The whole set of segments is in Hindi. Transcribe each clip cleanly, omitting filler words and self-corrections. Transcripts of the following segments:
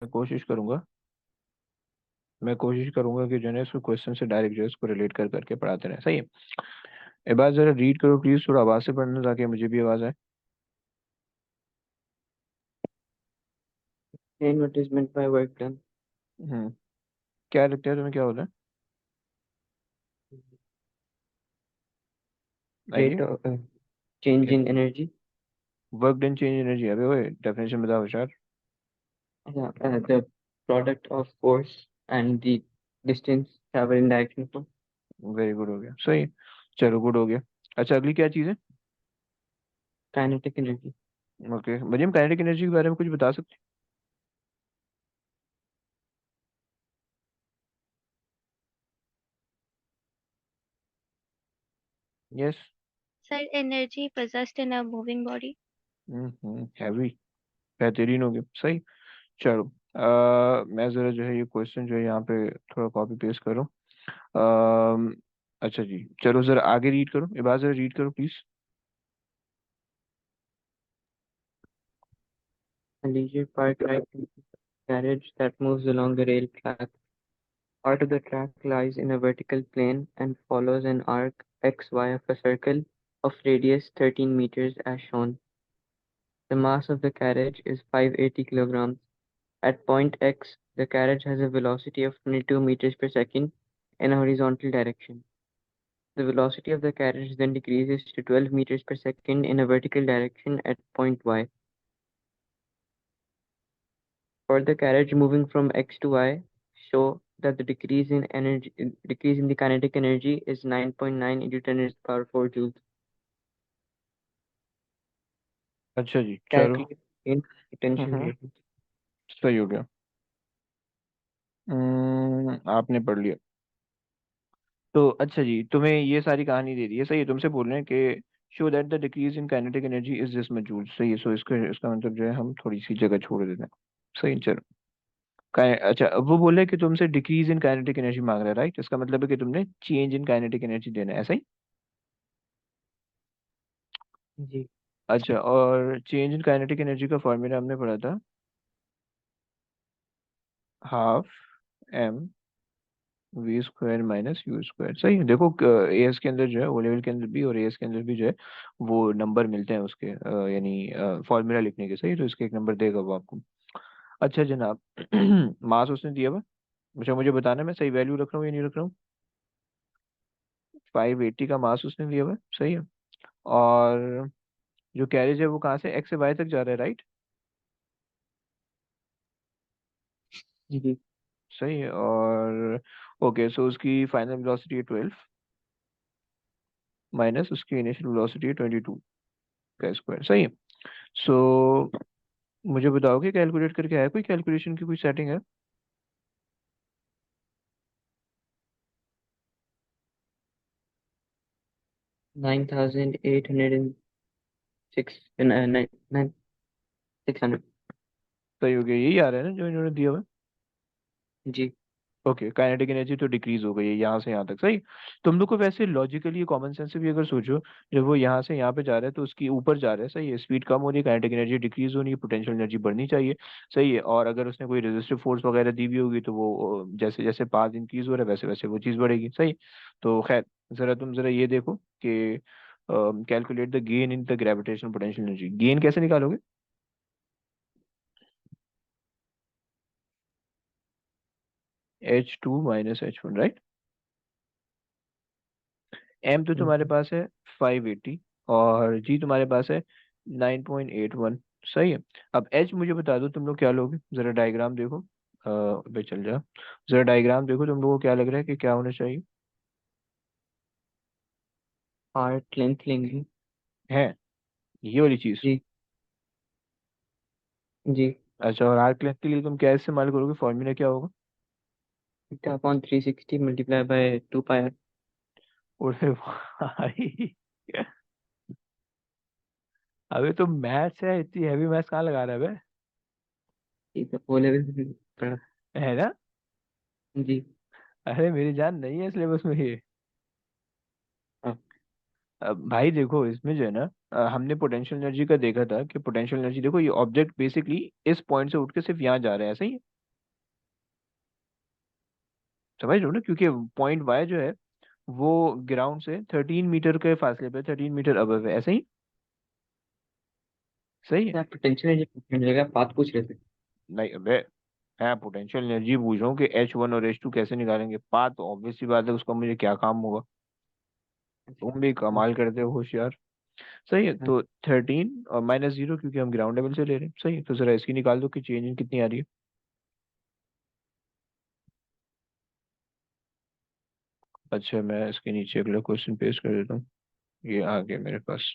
मैं कोशिश करूंगा मैं कोशिश करूंगा कि जो है ना इसको क्वेश्चन से डायरेक्ट जो है इसको रिलेट कर करके पढ़ाते रहे। सही है। एक बार जरा रीड करो प्लीज, थोड़ा आवाज से पढ़ना ताकि मुझे भी आवाज आए। And what is meant by work done? हम्म। क्या लगता है तुम्हें, क्या होता है? Idea? Rate of change in energy. Work done change energy, अबे ओए डेफिनेशन बताओ यार। The product of force and the distance traveled in direction from very good हो गया, सही। चलो गुड हो गया। अच्छा, अगली क्या चीज़ है? kinetic energy. ओके, मुझे हम काइनेटिक एनर्जी के बारे में कुछ बता सकते हैं? Yes. Sir, energy possessed in a moving body. Heavy. बेहतरीन हो गया, सही। चलो मैं जरा जो है ये क्वेश्चन जो है यहाँ पे थोड़ा कॉपी पेस्ट करूँ। अच्छा जी, चलो जरा आगे रीड करो, ये बात जरा रीड करो please. A leisure park-like carriage that moves along the rail track. Part of the track lies in a vertical plane and follows an arc xy of a circle of radius 13 meters as shown. The mass of the carriage is 580 kilograms. At point X, the carriage has a velocity of 22 meters per second in a horizontal direction. The velocity of the carriage then decreases to 12 meters per second in a vertical direction at point Y. For the carriage moving from X to Y, show that the decrease in the kinetic energy is 9.9 into 10 raised to the power 4 joules. अच्छा जी, चलो। Calculate in potential hmm. gradient. सही हो गया। आपने पढ़ लिया। तो अच्छा जी, तुम्हें ये सारी कहानी दे दी है, सही है। तुमसे बोल रहे हैं कि show that the decrease in kinetic energy is this much joule, सही है। सो इसका मतलब जो है हम थोड़ी सी जगह छोड़ देते हैं। सही, चलो। अच्छा, अब वो बोल रहे हैं कि तुमसे डिक्रीज इन काइनेटिक एनर्जी मांग रहा है, राइट? इसका मतलब है कि तुमने चेंज इन काइनेटिक एनर्जी देना है, ऐसा ही। जी अच्छा, और चेंज इन काइनेटिक एनर्जी का फॉर्मूला हमने पढ़ा था, half M V square minus U square. सही है। देखो एएस के अंदर जो है, ओ लेवल के अंदर भी और एएस के अंदर भी जो है वो नंबर मिलते हैं उसके, यानी फॉर्मूला लिखने के, सही। तो इसके एक नंबर देगा वो आपको। अच्छा जनाब, मास उसने दिया हुआ। अच्छा, मुझे बताना मैं सही वैल्यू रख रहा हूँ या नहीं रख रहा हूँ। 580 का मास उसने दिया हुआ है, सही है। और जो कैरेज है वो कहाँ से एक्स से वाई तक जा रहा है, राइट? जी सही है। और ओके, सो उसकी फाइनल वेलोसिटी है 12 माइनस उसकी इनिशियल वेलोसिटी है 22 का स्क्वायर, सही है। सो मुझे बताओगे कैलकुलेट करके आया कोई, कैलकुलेशन की कोई सेटिंग है? 9,806 600. सही हो गया, यही आ रहा है ना जो इन्होंने दिया हुआ है। जी ओके, काइनेटिक एनर्जी तो डिक्रीज हो गई है यहाँ से यहाँ तक, सही। तुम लोग को वैसे लॉजिकली कॉमन सेंस से भी अगर सोचो, जब वो यहाँ से यहाँ पे जा रहा है तो उसकी ऊपर जा रहा है, सही है। स्पीड कम हो रही है, काइनेटिक एनर्जी डिक्रीज हो रही है, पोटेंशियल एनर्जी बढ़नी चाहिए, सही है। और अगर उसने कोई रेजिस्टिव फोर्स वगैरह दी भी होगी तो वो जैसे जैसे पाथ इंक्रीज हो रहा है वैसे वैसे वो चीज़ बढ़ेगी, सही। तो खैर, तुम जरा ये देखो कि calculate the gain in the gravitational potential energy. Gain कैसे निकालोगे? H2 minus H1, right? M तो तुम्हारे जी पास है 580, और जी तुम्हारे पास है 9.81, सही है। अब एच मुझे बता दो तुम लोग क्या लोगे, जरा डायग्राम देखो। बे चल जा, जरा डायग्राम देखो, तुम लोगों को क्या लग रहा है कि क्या होना चाहिए? आर्क लेंथ लेंगे है ये वाली चीज? जी जी अच्छा, और आर्क लेंथ के लिए तुम क्या इस्तेमाल करोगे, फॉर्मूला क्या होगा? theta upon 360 multiplied by 2 pi r. अरे भाई, अबे तो मैथ्स है, इतनी हैवी मैथ्स कहाँ लगा रहा है बे? ठीक है वो लेवल पढ़ा है ना? जी अरे मेरी जान नहीं है सिलेबस में ये। हाँ भाई देखो इसमें जो है ना, हमने पोटेंशियल एनर्जी का देखा था कि पोटेंशियल एनर्जी, देखो ये ऑब्जेक्ट बेसिकली इस पॉइंट से उठ के सिर्फ यहाँ जा रहा है, ऐसा ही समझ लो ना, क्योंकि पॉइंट वाई जो है वो ग्राउंड से 13 मीटर के फासले पे, 13 मीटर अबव है, ऐसा ही सही है। आप पोटेंशियल एनर्जी का बात पूछ रहे थे। नहीं अबे, मैं पोटेंशियल एनर्जी पूछ रहा हूँ कि H1 और H2 कैसे निकालेंगे, बात तो ऑब्वियस सी बात है, उसका मुझे क्या काम होगा। तुम भी कमाल करते हो होशियार। सही है, हाँ, तो 13 और -0, क्योंकि हम ग्राउंड लेवल से ले रहे हैं, सही है। तो जरा इसकी निकाल दो कि चेंज इन कितनी आ रही है। अच्छा, मैं इसके नीचे अगला क्वेश्चन पेश कर देता हूँ, ये आ गया मेरे पास।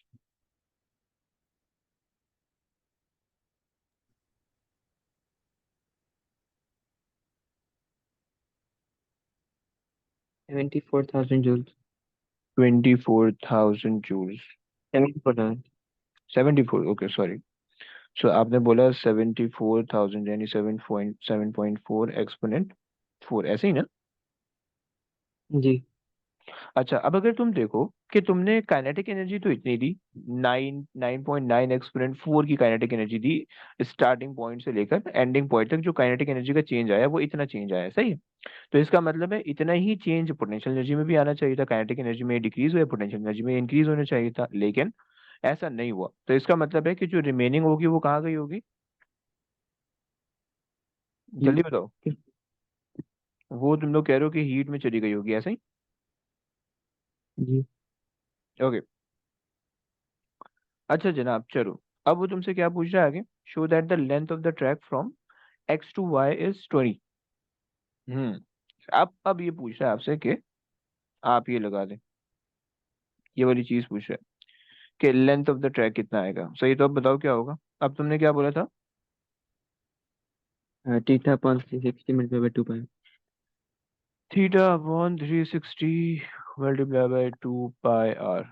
74,000 joules. 24,000 joules. 74,000। 74, okay sorry. So आपने बोला 74,000, यानी 7.4 एक्सपोनेंट 4, ऐसे ही ना। जी। अच्छा, अब अगर तुम देखो कि तुमने काइनेटिक एनर्जी तो इतनी दी, 9.9 एक्सपोनेंट 4 की काइनेटिक एनर्जी दी, स्टार्टिंग पॉइंट से लेकर एंडिंग पॉइंट तक जो काइनेटिक एनर्जी का चेंज आया वो इतना चेंज आया, सही है। तो इसका मतलब है इतना ही चेंज पोटेंशियल एनर्जी में भी आना चाहिए था, काइनेटिक एनर्जी में डिक्रीज हुआ, पोटेंशियल एनर्जी में इंक्रीज होना चाहिए था, लेकिन ऐसा नहीं हुआ। तो इसका मतलब है कि जो रिमेनिंग होगी वो कहाँ गई होगी, जल्दी बताओ। वो तुम लोग कह रहे हो कि हीट में चली गई होगी, ऐसा ही। जी। ओके। अच्छा जनाब, चलो, अब वो तुमसे क्या पूछ रहा है आगे, show that the length of the track from X to Y is 20। हम्म। अब ये पूछ रहा है आपसे कि आप ये लगा दें, ये वाली चीज पूछ रहा है कि लेंथ ऑफ द ट्रैक कितना आएगा, सही। तो अब बताओ क्या होगा। अब तुमने क्या बोला था, theta upon 360 multiply by 2 pi. θ/360 multiply by 2πr।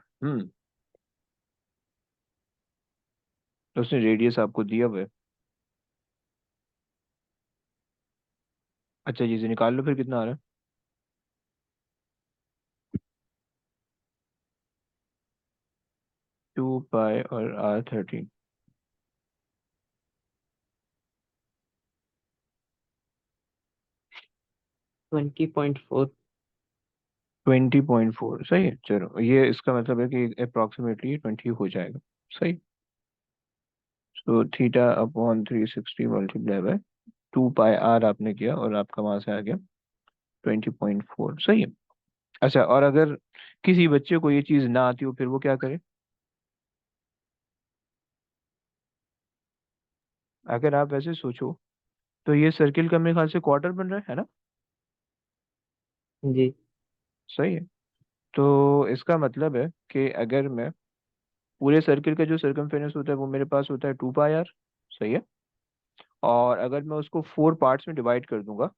तो उसने रेडियस आपको दिया हुआ है। अच्छा जी, से निकाल लो फिर कितना आ रहा है। 2π और r 13। 20.4। 20.4, सही है। चलो, ये इसका मतलब है कि अप्रोक्सीमेटली 20 हो जाएगा, सही। तो θ/360 मल्टीप्लाई बाय 2πr आपने किया, और आपका वहां से आ गया 20.4, सही है। अच्छा, और अगर किसी बच्चे को ये चीज ना आती हो फिर वो क्या करे। अगर आप वैसे सोचो तो ये सर्किल का मेरे ख्याल से क्वार्टर बन रहा है ना। जी। सही है। तो इसका मतलब है कि अगर मैं पूरे सर्किल का जो सर्कमफेरेंस होता है वो मेरे पास होता है 2πr, सही है। और अगर मैं उसको 4 पार्ट्स में डिवाइड कर दूंगा,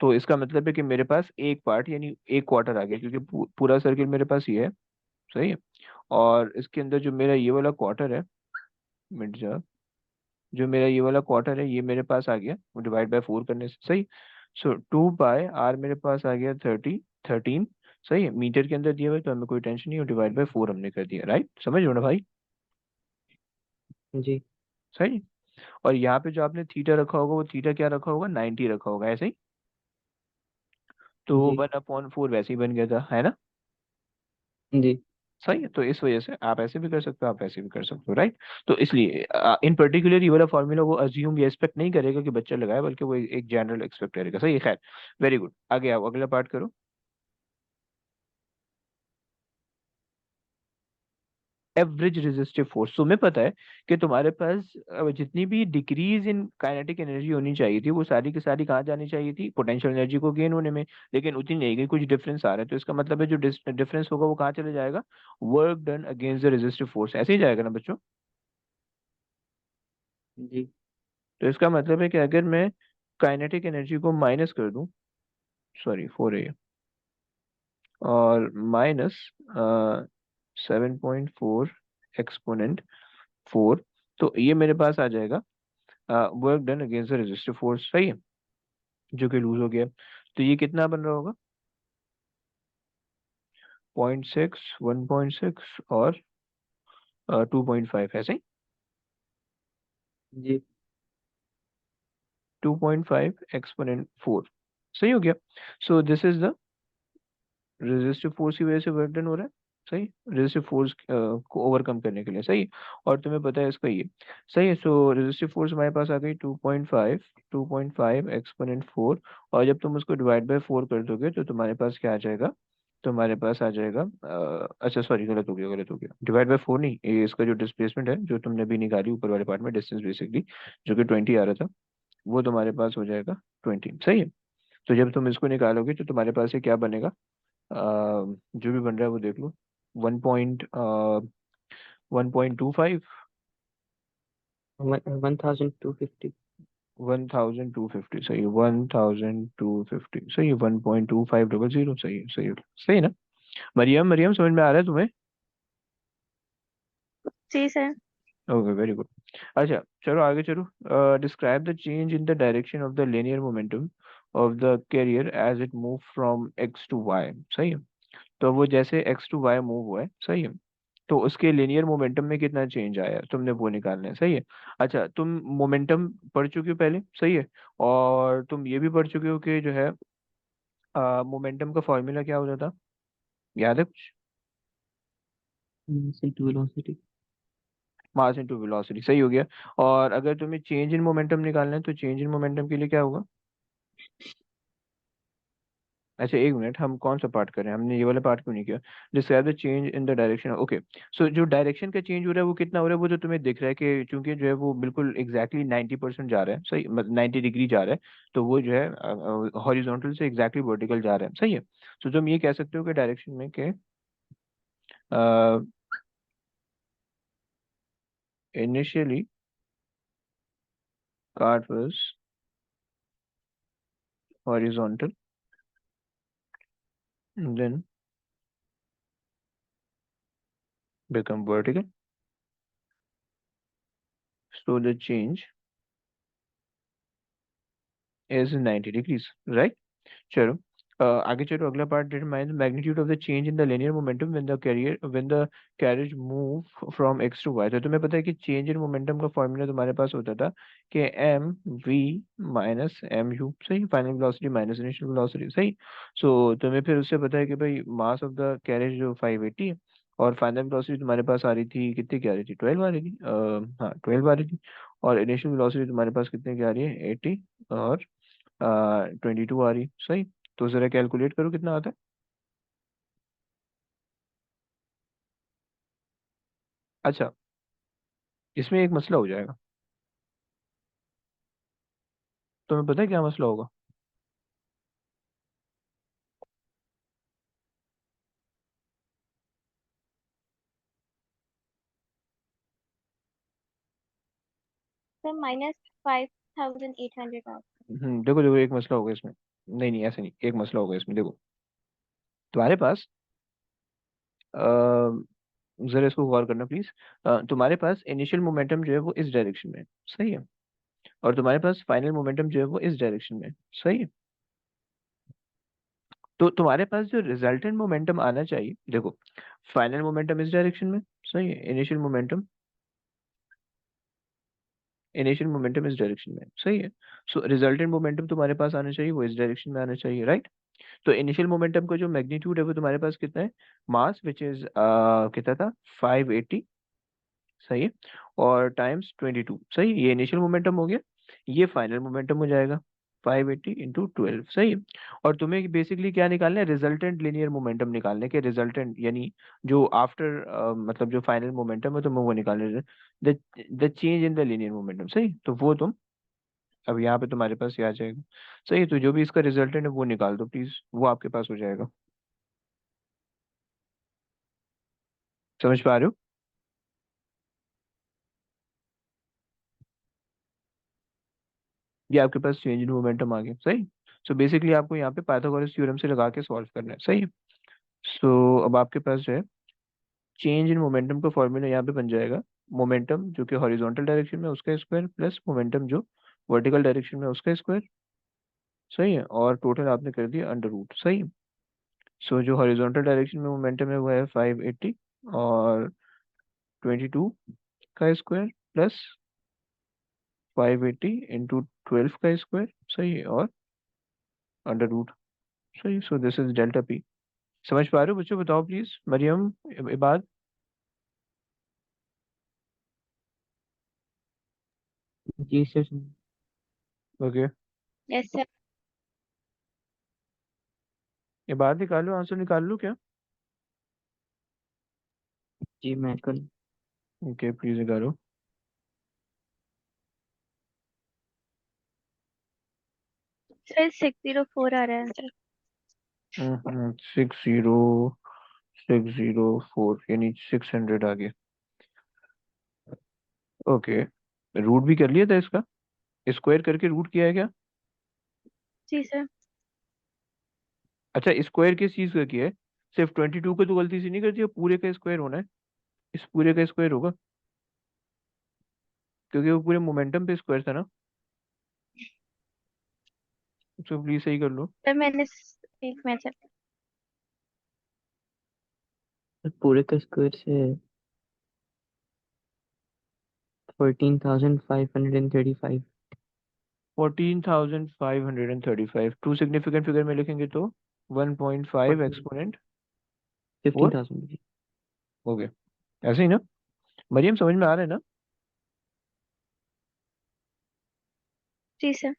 तो इसका मतलब है कि मेरे पास एक पार्ट यानी एक क्वार्टर आ गया, क्योंकि पूरा सर्किल मेरे पास ये है, सही है। और इसके अंदर जो मेरा ये वाला क्वार्टर है, मिट जा, जो मेरा ये वाला क्वार्टर है ये मेरे पास आ गया वो डिवाइड बाय 4 करने से, सही। सो 2πr मेरे पास आ गया 13। सही है, मीटर के अंदर दिया हुआ है तो हमें कोई टेंशन नहीं, और डिवाइड बाय 4 हमने कर दिया, राइट, समझ लो ना भाई। जी। सही। और यहाँ पे जो आपने थीटा रखा होगा वो थीटा क्या रखा होगा, 90 रखा होगा, ऐसे ही। तो जी। 1/4 वैसे ही बन गया था, है ना। जी। सही है, तो इस वजह से आप ऐसे भी कर सकते हो, आप ऐसे भी कर सकते हो, राइट। तो इसलिए इन पर्टिकुलर ये वाला फॉर्मूला वो अज्यूम या एक्सपेक्ट नहीं करेगा कि बच्चा लगाए, बल्कि वो एक जनरल एक्सपेक्ट करेगा, सही है। खैर, वेरी गुड, आगे आओ, अगला पार्ट करो। एवरेज रेजिस्टिव फोर्स, तुम्हें पता है कि तुम्हारे पास जितनी भी डिक्रीज इन काइनेटिक एनर्जी होनी चाहिए थी वो सारी की सारी कहाँ जानी चाहिए थी, पोटेंशियल एनर्जी को गेन होने में। लेकिन उतनी नहीं गई, कुछ डिफरेंस आ रहा है, तो इसका मतलब है जो डिफरेंस होगा वो कहाँ चले जाएगा, work done against the resistive force, ऐसे ही जाएगा ना बच्चों। जी। तो इसका मतलब है कि अगर मैं काइनेटिक एनर्जी को माइनस कर दूं, सॉरी 4a, और माइनस 7.4 एक्सपोनेंट 4, तो ये मेरे पास आ जाएगा work done against the resistive force, सही है, जो कि लूज हो गया। तो ये कितना बन रहा होगा, 0.6, 1.6 और 2.5 ऐसे ही। जी 2.5 एक्सपोनेंट 4 सही हो गया। सो this is the resistive force की वजह से वर्क डन हो रहा है। सही, रेजिस्टिव फोर्स को ओवरकम करने के लिए। सही, और तुम्हें पता है इसका ये। सही है, सो रेजिस्टिव फोर्स हमारे पास आ गई 2.5, 2.5 एक्सपोनेंट 4। और जब तुम उसको डिवाइड बाय 4 कर दोगे तो तुम्हारे पास क्या आ जाएगा? तुम्हारे पास आ जाएगा अच्छा सॉरी, गलत हो गया, गलत हो गया। डिवाइड बाय 4 नहीं, ये इसका जो डिस्प्लेसमेंट है जो तुमने अभी निकाली ऊपर वाले पार्ट में, डिस्टेंस बेसिकली, जो कि 20 आ रहा था, वो तुम्हारे पास हो जाएगा 20। सही है। तो जब तुम इसको निकालोगे तो तुम्हारे पास ये क्या बनेगा? जो भी बन रहा है वो देख लो। 1.25, 1250। 1250 सही है, 1250 सही है, 1.2500 सही है, सही है, सही है ना? मरियम, मरियम समझ में आ रहा है तुम्हें? जी सर। Okay, very good. अच्छा चलो आगे चलो। Describe the change in the direction of the linear momentum of the carrier as it move from X to Y. सही है। तो वो जैसे एक्स टू वाई मूव हुआ है, सही है, तो उसके लिनियर मोमेंटम में कितना चेंज आया है तुमने वो निकालना है। सही है। अच्छा तुम मोमेंटम पढ़ चुके हो पहले, सही है, और तुम ये भी पढ़ चुके हो कि जो है मोमेंटम का फॉर्मूला क्या होता था, याद है कुछ? Mass into velocity. Mass into velocity, सही हो गया। और अगर तुम्हें चेंज इन मोमेंटम निकालना है तो चेंज इन मोमेंटम के लिए क्या होगा? अच्छा एक मिनट, हम कौन सा पार्ट कर रहे हैं, हमने ये वाला पार्ट क्यों नहीं किया? Describe the change in the direction. Okay, so जो डायरेक्शन का चेंज हो रहा है वो कितना हो रहा है, वो तो तुम्हें दिख रहा है कि चूंकि जो है वो बिल्कुल एग्जैक्टली 90% जा रहा है, सही, मतलब 90 डिग्री जा रहा है, तो वो जो है हॉरिजॉन्टल से एग्जैक्टली वर्टिकल जा रहा है। सही है। सो तुम ये कह सकते हो कि डायरेक्शन में के initially cart was horizontal, then become vertical, so the change is 90 degrees, right? चलो आगे चलो, अगला part, determine the magnitude of the change in the linear momentum when the carriage move from X to Y. तो तुम्हें पता है कि चेंज इन मोमेंटम का फॉर्मूला तुम्हारे पास होता था कि M V minus M U. सही, final velocity minus initial velocity. सही। सो तुम्हें फिर उससे पता है कि भाई मास ऑफ द कैरिज जो 580 है, और फाइनल वेलोसिटी तुम्हारे पास आ रही थी, कितनी की आ रही थी, 12 आ रही थी, हाँ 12 आ रही थी। और इनिशियल वेलोसिटी तुम्हारे पास कितने की आ रही है, 80, और 22 आ रही। सही। तो जरा कैलकुलेट करो कितना आता है। अच्छा, इसमें एक मसला हो जाएगा। तुम्हें पता है क्या मसला होगा? सर -5800 देखो देखो, एक मसला होगा इसमें। नहीं नहीं, ऐसे नहीं, एक मसला होगा इसमें, देखो। तुम्हारे पास जरा इसको गौर करना प्लीज। तुम्हारे पास इनिशियल मोमेंटम जो है वो इस डायरेक्शन में है, सही है, और तुम्हारे पास फाइनल मोमेंटम जो है वो इस डायरेक्शन में है, सही है। तो तुम्हारे पास जो रिजल्टेंट मोमेंटम आना चाहिए, देखो, फाइनल मोमेंटम इस डायरेक्शन में, सही है, इनिशियल मोमेंटम इस डायरेक्शन में, सही है। सो रिजल्टेंट मोमेंटम तुम्हारे पास आना चाहिए वो इस डायरेक्शन में आना चाहिए, राइट? तो इनिशियल मोमेंटम का जो मैग्नीट्यूड है वो तुम्हारे पास कितना है? मास विच इज कितना था, 580, सही है, और टाइम्स 22, सही है? ये इनिशियल मोमेंटम हो गया। ये फाइनल मोमेंटम हो जाएगा 580 इंटू 12, सही है। और तुम्हें बेसिकली क्या निकालना है, रिजल्टेंट लिनियर मोमेंटम निकालने के, रिजल्टेंट यानी जो आफ्टर मतलब जो फाइनल मोमेंटम है तुम्हें वो निकालने, the the change in the linear momentum, सही। तो वो तुम अब यहाँ पे तुम्हारे पास ये आ जाएगा। सही है, तो जो भी इसका रिजल्टेंट है वो निकाल दो प्लीज, वो आपके पास हो जाएगा। समझ पा रहे हो? ये आपके पास चेंज इन मोमेंटम आ गया, सही। सो बेसिकली आपको यहाँ पे पाइथागोरस थ्योरम से लगा के सॉल्व करना है, सही है। सो अब आपके पास जो है चेंज इन मोमेंटम का फॉर्मूला यहाँ पे बन जाएगा, मोमेंटम जो कि हॉरिजॉन्टल डायरेक्शन में उसका स्क्वायर, प्लस मोमेंटम जो वर्टिकल डायरेक्शन में उसका स्क्वायर, सही है, और टोटल आपने कर दिया अंडर रूट, सही है। सो जो हॉरिजॉन्टल डायरेक्शन में मोमेंटम है वो है 580 और 22 का स्क्वायर प्लस 580 इंटू 12 का स्क्वायर, सही, और अंडर रूट, सही। So this is delta P. समझ पा रहे हो बच्चों? बताओ प्लीज, मरियम, इबाद। जी sir. Okay, Yes, sir. Ibad निकाल लो, आंसर निकाल लो क्या? जी मैं कर। ओके, प्लीज निकालो। Sir, 604 आ रहा है आंसर। 60,604 यानी 600 आ गया। ओके, रूट भी कर लिया था इसका, स्क्वायर करके रूट किया है क्या? जी सर। अच्छा, स्क्वायर किस चीज का किया है? सिर्फ 22 को तो गलती से नहीं कर दिया, पूरे का स्क्वायर होना है, इस पूरे का स्क्वायर होगा, क्योंकि वो पूरे मोमेंटम पे स्क्वायर था ना। तो प्लीज सही कर लो। सर मैंने एक मिनट सर। पूरे का स्क्वायर से 14,535। 14,535 टू सिग्निफिकेंट फिगर में लिखेंगे तो 1.5 एक्सपोनेंट 15,000। हो गया, ऐसे ही ना? मरियम समझ में आ रहा है ना? जी सर।